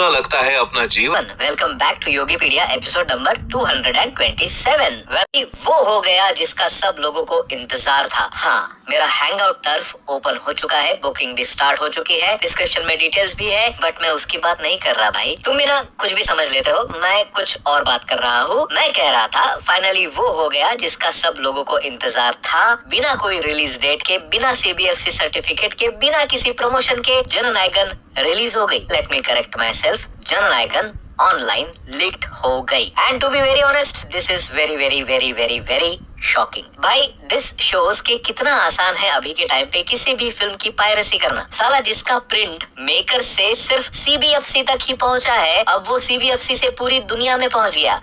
सोना लगता है अपना जीवन। Welcome back to Yogipedia episode number 227। वो हो गया जिसका सब लोगों को इंतजार था। हाँ, मेरा हैंग आउट टर्फ ओपन हो चुका है, बुकिंग भी स्टार्ट हो चुकी है, डिस्क्रिप्शन में डिटेल्स भी है, बट मैं उसकी बात नहीं कर रहा भाई। तुम भी ना कुछ भी समझ लेते हो, मैं कुछ और बात कर रहा हूँ। मैं कह रहा था फाइनली वो हो गया जिसका सब लोगों को इंतजार था। बिना कोई रिलीज डेट के, बिना CBFC सर्टिफिकेट के, बिना किसी प्रमोशन के जननायकन रिलीज हो गई। Let me correct myself, Jananayagan online leaked हो गई। And to be very honest, this is very very very very very shocking. भाई दिस शोज के कितना आसान है अभी के टाइम पे किसी भी फिल्म की पायरेसी करना। साला जिसका प्रिंट मेकर से सिर्फ CBFC तक ही पहुंचा है, अब वो CBFC से पूरी दुनिया में पहुंच गया।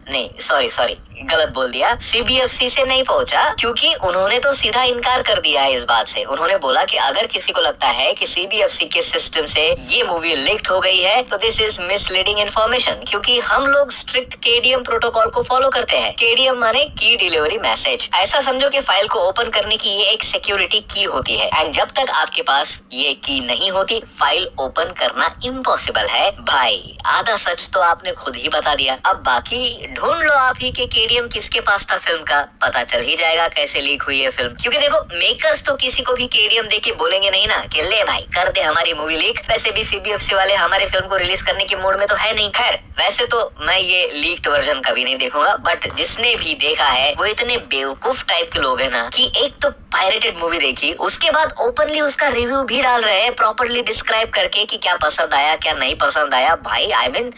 नहीं, सॉरी गलत बोल दिया। CBFC से नहीं पहुंचा क्योंकि उन्होंने तो सीधा इनकार कर दिया है इस बात से। उन्होंने बोला कि अगर किसी को लगता है कि CBFC के सिस्टम से ये मूवी लीक्ड हो गई है तो दिस इज मिसलीडिंग इन्फॉर्मेशन, क्योंकि हम लोग स्ट्रिक्ट KDM प्रोटोकॉल को फॉलो करते हैं। KDM माने की डिलीवरी मैसेज। ऐसा समझो कि फाइल को ओपन करने की ये एक सिक्योरिटी की होती है, एंड जब तक आपके पास ये की नहीं होती फाइल ओपन करना इम्पॉसिबल है। भाई आधा सच तो आपने खुद ही बता दिया। अब बाकी ढूंढ लो आप ही के KDM किसके पास था फिल्म का, पता चल ही जाएगा कैसे लीक हुई है फिल्म। क्योंकि देखो, मेकर्स तो किसी को भी KDM देके बोलेंगे नहीं ना कि ले भाई कर दे हमारी मूवी लीक। वैसे भी CBFC वाले हमारे फिल्म को रिलीज करने के मूड में तो है नहीं। खैर, वैसे तो मैं ये लीक्ड वर्जन कभी नहीं देखूंगा, बट जिसने भी देखा है वो इतने बेवकूफ टाइप के लोग हैं ना कि एक तो पायरेटेड मूवी देखी, उसके बाद ओपनली उसका रिव्यू भी डाल रहे हैं प्रॉपर्ली डिस्क्राइब करके कि क्या पसंद आया क्या नहीं पसंद आया। भाई आई मीन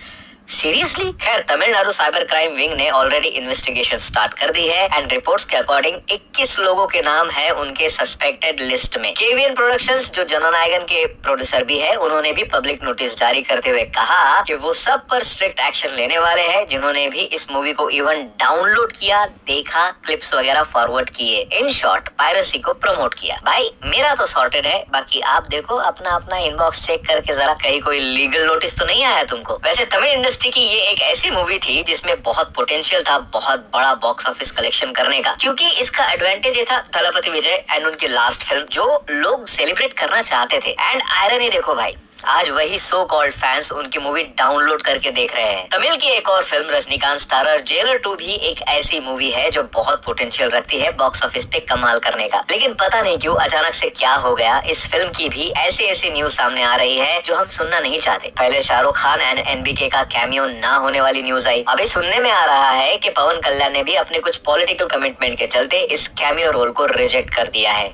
सीरियसली। खैर, तमिलनाडु साइबर क्राइम विंग ने ऑलरेडी इन्वेस्टिगेशन स्टार्ट कर दी है, एंड रिपोर्ट्स के अकॉर्डिंग 21 लोगों के नाम है उनके सस्पेक्टेड लिस्ट में। KVN प्रोडक्शंस, जो जननायकन के प्रोड्यूसर भी है, उन्होंने भी पब्लिक नोटिस जारी करते हुए कहा कि वो सब पर स्ट्रिक्ट एक्शन लेने वाले हैं जिन्होंने भी इस मूवी को इवन डाउनलोड किया, देखा, क्लिप्स वगैरह फॉरवर्ड किए, इन शॉर्ट पायरेसी को प्रमोट किया। भाई मेरा तो सॉर्टेड है, बाकी आप देखो अपना अपना इनबॉक्स चेक करके जरा, कहीं कोई लीगल नोटिस तो नहीं आया तुमको। वैसे तमिल इंडस्ट्री की ये एक ऐसी मूवी थी जिसमें बहुत पोटेंशियल था बहुत बड़ा बॉक्स ऑफिस कलेक्शन करने का, क्योंकि इसका एडवांटेज ये था थलपति विजय एंड उनकी लास्ट फिल्म जो लोग सेलिब्रेट करना चाहते थे। एंड आयरनी देखो भाई, आज वही सो कॉल्ड फैंस उनकी मूवी डाउनलोड करके देख रहे हैं। तमिल की एक और फिल्म रजनीकांत स्टारर जेलर 2 भी एक ऐसी मूवी है जो बहुत पोटेंशियल रखती है बॉक्स ऑफिस पे कमाल करने का। लेकिन पता नहीं क्यों अचानक से क्या हो गया, इस फिल्म की भी ऐसी न्यूज सामने आ रही है जो हम सुनना नहीं चाहते। पहले शाहरुख खान एंड NBK का कैमियो ना होने वाली न्यूज आई। अभी सुनने में आ रहा है कि पवन कल्याण ने भी अपने कुछ पॉलिटिकल कमिटमेंट के चलते इस कैमियो रोल को रिजेक्ट कर दिया है।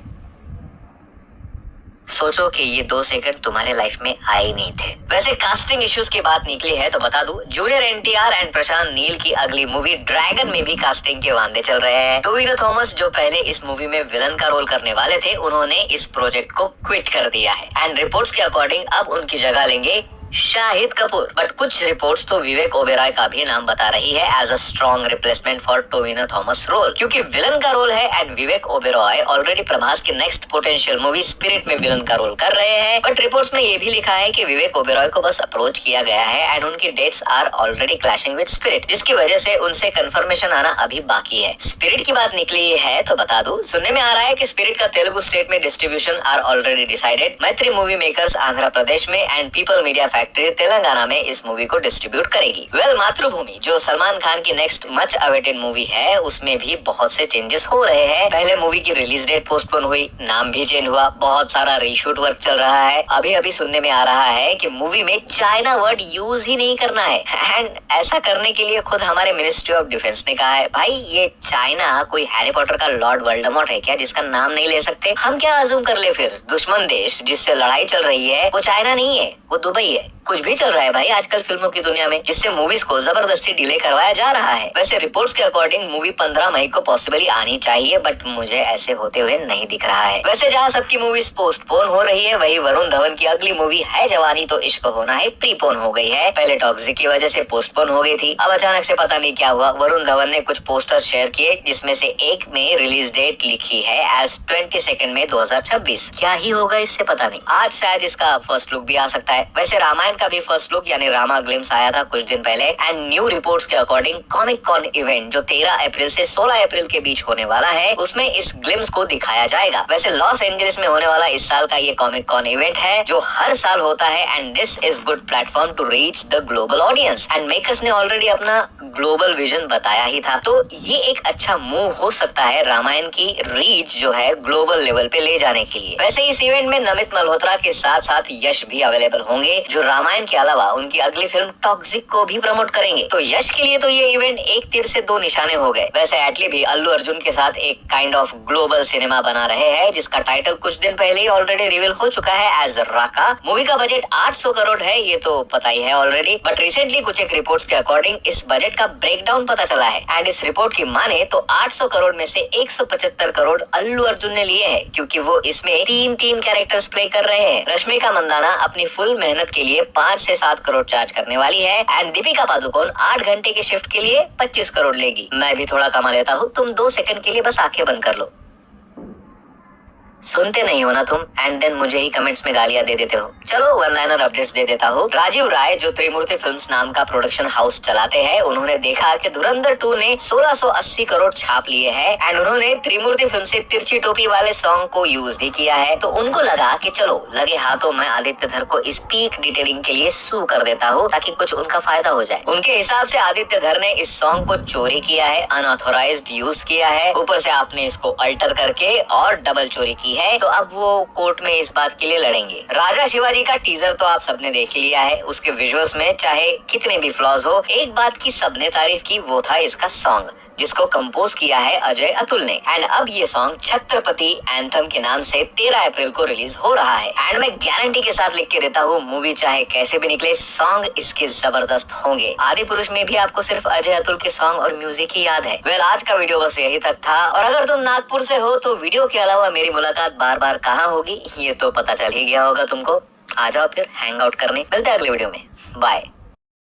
सोचो कि ये 2 सेकंड तुम्हारे लाइफ में आए ही नहीं थे। वैसे कास्टिंग इश्यूज की बात निकली है तो बता दूं, junior NTR and Prashanth Neel की अगली मूवी ड्रैगन में भी कास्टिंग के वांदे चल रहे हैं। टोविनो थॉमस, जो पहले इस मूवी में विलन का रोल करने वाले थे, उन्होंने इस प्रोजेक्ट को क्विट कर दिया है, एंड रिपोर्ट्स के अकॉर्डिंग अब उनकी जगह लेंगे शाहिद कपूर। बट कुछ रिपोर्ट्स तो विवेक ओबेरॉय का भी नाम बता रही है as a strong replacement for Tovino Thomas role, क्योंकि विलन का रोल है एंड विवेक ओबेरॉय ऑलरेडी प्रभास की नेक्स्ट पोटेंशियल मूवी स्पिरिट में विलन का रोल कर रहे हैं। बट रिपोर्ट्स में ये भी लिखा है कि विवेक ओबेरॉय को बस अप्रोच किया गया है एंड उनकी dates are already clashing with Spirit, जिसकी वजह से उनसे कंफर्मेशन आना अभी बाकी है। स्पिरिट की बात निकली है तो बता दूं, सुनने में आ रहा है कि स्पिरिट का तेलुगु स्टेट में डिस्ट्रीब्यूशन आर ऑलरेडी डिसाइडेड। मैत्री मूवी मेकर्स आंध्र प्रदेश में and people media factory Telangana में इस मूवी को डिस्ट्रीब्यूट करेगी। मातृभूमि, जो सलमान खान की नेक्स्ट मच अवेटेड मूवी है, उसमें भी बहुत से चेंजेस हो रहे हैं। पहले मूवी की रिलीज डेट पोस्टपोन हुई, नाम भी चेंज हुआ, बहुत सारा रीशूट वर्क चल रहा है। अभी सुनने में आ रहा है कि मूवी में चाइना वर्ड यूज ही नहीं करना है, एंड ऐसा करने के लिए खुद हमारे मिनिस्ट्री ऑफ डिफेंस ने कहा है। भाई ये चाइना कोई हैरी पॉटर का लॉर्ड वोल्डेमॉर्ट है क्या जिसका नाम नहीं ले सकते? हम क्या अज्यूम कर ले फिर? दुश्मन देश जिससे लड़ाई चल रही है वो चाइना नहीं है, वो दुबई है। कुछ भी चल रहा है भाई आजकल फिल्मों की दुनिया में, जिससे मूवीज को जबरदस्ती डिले करवाया जा रहा है। वैसे रिपोर्ट्स के अकॉर्डिंग मूवी 15 मई को पॉसिबली आनी चाहिए, बट मुझे ऐसे होते हुए नहीं दिख रहा है। वैसे जहाँ सबकी मूवीज पोस्टपोन हो रही है, वही वरुण धवन की अगली मूवी है जवानी तो इश्क होना है प्रीपोन हो गई है। पहले टॉक्सिक की वजह से पोस्टपोन हो गई थी, अब अचानक से पता नहीं क्या हुआ। वरुण धवन ने कुछ पोस्टर शेयर किए जिसमें से एक में रिलीज डेट लिखी है एज 22 मई 2026। क्या ही होगा इससे पता नहीं। आज शायद इसका फर्स्ट लुक भी आ सकता है। वैसे रामायण का भी फर्स्ट लुक यानी रामा ग्लिम्स आया था कुछ दिन पहले एंड न्यू रिपोर्ट्स के अकॉर्डिंग कॉमिक कॉन इवेंट जो 13 अप्रैल से 16 अप्रैल के बीच होने वाला है उसमें इस ग्लिम्स को दिखाया जाएगा। वैसे लॉस एंजलिस में होने वाला इस साल का ये कॉमिक कॉन इवेंट है जो हर साल होता है and this is good platform to reach the global audience and makers ने ऑलरेडी अपना ग्लोबल विजन बताया ही था, तो ये एक अच्छा मूव हो सकता है रामायण की रीच जो है ग्लोबल लेवल पे ले जाने के लिए। वैसे इस इवेंट में नमित मल्होत्रा के साथ साथ यश भी अवेलेबल होंगे जो रामायण के अलावा उनकी अगली फिल्म टॉक्सिक को भी प्रमोट करेंगे। तो यश के लिए तो ये इवेंट एक तीर से दो निशाने हो गए। वैसे एटली भी अल्लू अर्जुन के साथ एक काइंड ऑफ ग्लोबल सिनेमा बना रहे हैं जिसका टाइटल कुछ दिन पहले ही ऑलरेडी रिवील हो चुका है एज राका। मूवी का बजट 800 करोड़ है ये तो पता ही है ऑलरेडी, बट रिसेंटली कुछ एक रिपोर्ट्स के अकॉर्डिंग इस बजट का ब्रेकडाउन पता चला है एंड इस रिपोर्ट की माने तो 800 करोड़ में से 175 करोड़ अल्लू अर्जुन ने लिए हैं क्योंकि वो इसमें तीन कैरेक्टर्स प्ले कर रहे हैं। रश्मिका मंदाना अपनी फुल मेहनत के लिए 5 से 7 करोड़ चार्ज करने वाली है एंड दीपिका पादुकोण 8 घंटे के शिफ्ट के लिए 25 करोड़ लेगी। मैं भी थोड़ा कमा लेता हूँ, तुम 2 सेकंड के लिए बस आंखें बंद कर लो। सुनते नहीं हो ना तुम एंड देन मुझे ही कमेंट्स में गालियां दे देते हो। चलो वन लाइनर अपडेट्स दे देता हूँ। राजीव राय जो त्रिमूर्ति फिल्म्स नाम का प्रोडक्शन हाउस चलाते हैं उन्होंने देखा कि धुरंधर 2 ने 1680 करोड़ छाप लिए हैं एंड उन्होंने त्रिमूर्ति फिल्म से तिरछी टोपी वाले सॉन्ग को यूज भी किया है। तो उनको लगा कि चलो लगे हाथों मैं आदित्य धर को इस पीक डिटेलिंग के लिए सू कर देता हूँ ताकि कुछ उनका फायदा हो जाए। उनके हिसाब से आदित्य धर ने इस सॉन्ग को चोरी किया है, अनऑथोराइज्ड यूज किया है, ऊपर से आपने इसको अल्टर करके और डबल चोरी की है। तो अब वो कोर्ट में इस बात के लिए लड़ेंगे। राजा शिवाजी का टीजर तो आप सबने देख लिया है, उसके विजुअल्स में चाहे कितने भी फ्लॉज हो, एक बात की सबने तारीफ की वो था इसका सॉन्ग जिसको कंपोज किया है अजय अतुल ने एंड अब ये सॉन्ग छत्रपति एंथम के नाम से 13 अप्रैल को रिलीज हो रहा है एंड मैं गारंटी के साथ लिख के देता हूँ मूवी चाहे कैसे भी निकले सॉन्ग इसके जबरदस्त होंगे। आदि पुरुष में भी आपको सिर्फ अजय अतुल के सॉन्ग और म्यूजिक ही याद है। वेल आज का वीडियो बस यही तक था और अगर तुम नागपुर से हो तो वीडियो के अलावा मेरी मुलाकात बार बार कहाँ होगी ये तो पता चल ही गया होगा तुमको। आ जाओ फिर हैंग आउट करने, मिलते हैं अगले वीडियो में, बाय।